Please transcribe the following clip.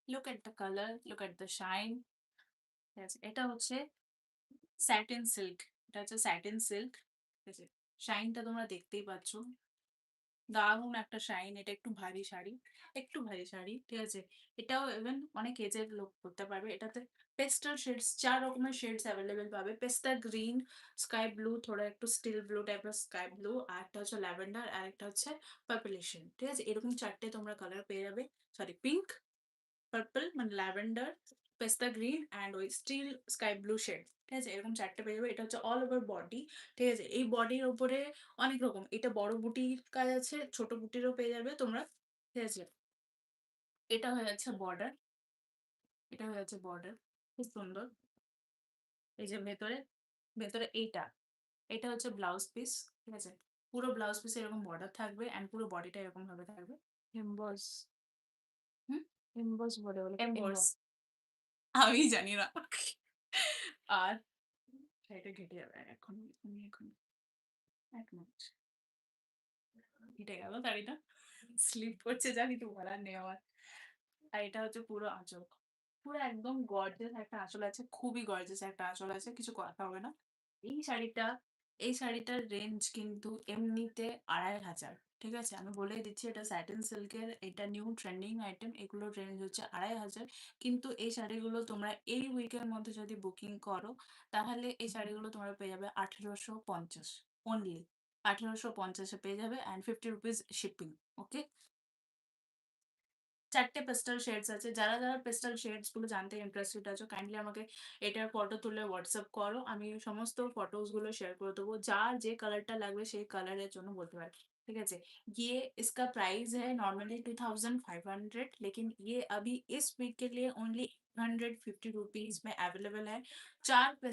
Look at the colour, look at the shine. ঠিক আছে? এটা হচ্ছে স্যাটিন সিল্ক। এটা হচ্ছে স্যাটিন সিল্ক। ঠিক আছে? শাইনটা তোমরা দেখতেই পাচ্ছ। দারুণ একটা শাইন। এটা একটু ভারী শাড়ি, একটু ভারী শাড়ি। ঠিক আছে? এটাও ইভেন অনেক এজেড লোক পড়তে পারবে। এটাতে পেস্টাল শেডস ৪ রকমের শেডস এভেইলেবল পাবে। পেস্তা গ্রিন, স্কাই ব্লু, থোড়া একটু স্টিল ব্লু টাইপের স্কাই ব্লু, আর একটা হচ্ছে ল্যাভেন্ডার, আর একটা হচ্ছে পার্পলিশন। ঠিক আছে? এরকম ৪ টে তোমরা কালার পেয়ে যাবে। সরি, পিঙ্ক, পার্পল মানে ল্যাভেন্ডার, পেস্তা গ্রিন অ্যান্ড ওই স্টিল স্কাই ব্লু শেড। ঠিক আছে? এরকম ৪ টে পেয়ে যাবে। এটা হচ্ছে অল ওভার বডি। ঠিক আছে? এই বডির উপরে অনেক রকম। এটা বড় বুটির কাজ আছে, ছোট বুটিরও পেয়ে যাবে তোমরা। ঠিক আছে? এটা হয়ে যাচ্ছে বর্ডার। এটা হয়ে যাচ্ছে বর্ডার। খুব সুন্দর। এই যে ভেতরে, ভেতরে এইটা। এটা হচ্ছে ব্লাউজ পিস। ঠিক আছে? পুরো ব্লাউজ পিসে এরকম বর্ডার থাকবে অ্যান্ড পুরো বডিটা এরকম ভাবে থাকবে। এমবস, হুম? এমবস বলে বলে এমবোস। এমবস। আমি জানি না। আর এটা ঘেটে যাবে এখন। আমি এখন ১ মিনিট। ঘেটে গেল শাড়িটা। স্লিপ করছে জানি তো, বলার নেই আমার। আর এটা হচ্ছে পুরো আঁচল। পুরো একদম গর্জিয়াস একটা আঁচল আছে। খুবই গর্জিয়াস একটা আঁচল আছে। কিছু কথা হবে না। এই শাড়িটা, এই শাড়িটার রেঞ্জ কিন্তু এমনিতে ২,৫০০। ঠিক আছে? আমি বলেই দিচ্ছি, এটা স্যাটিন সিল্কের, এটা নিউ ট্রেন্ডিং আইটেম। এগুলোর রেঞ্জ হচ্ছে ২,৫০০। কিন্তু এই শাড়িগুলো তোমরা এই উইকের মধ্যে যদি বুকিং করো, তাহলে এই শাড়িগুলো তোমরা পেয়ে যাবে ১৮৫০ অনলি। ১৮৫০ এ পেয়ে যাবে অ্যান্ড ৳50 শিপিং। ওকে? ৪ টে পেস্টাল শেডস আছে। যারা পেস্টাল শেডস গুলো জানতে ইন্টারেস্টেড আছো, কাইন্ডলি আমাকে এটার ফটো তুলে WhatsApp করো। আমি সমস্ত ফটোস গুলো শেয়ার করে দেবো। যার যে কালারটা লাগবে সেই কালারের জন্য বলতে পারবে। ঠিক আছে? ये इसका प्राइस है नॉर्मली 2500, लेकिन ये अभी इस वीक के लिए ओनली ₹150 में अवेलेबल है। 4 पेस्ट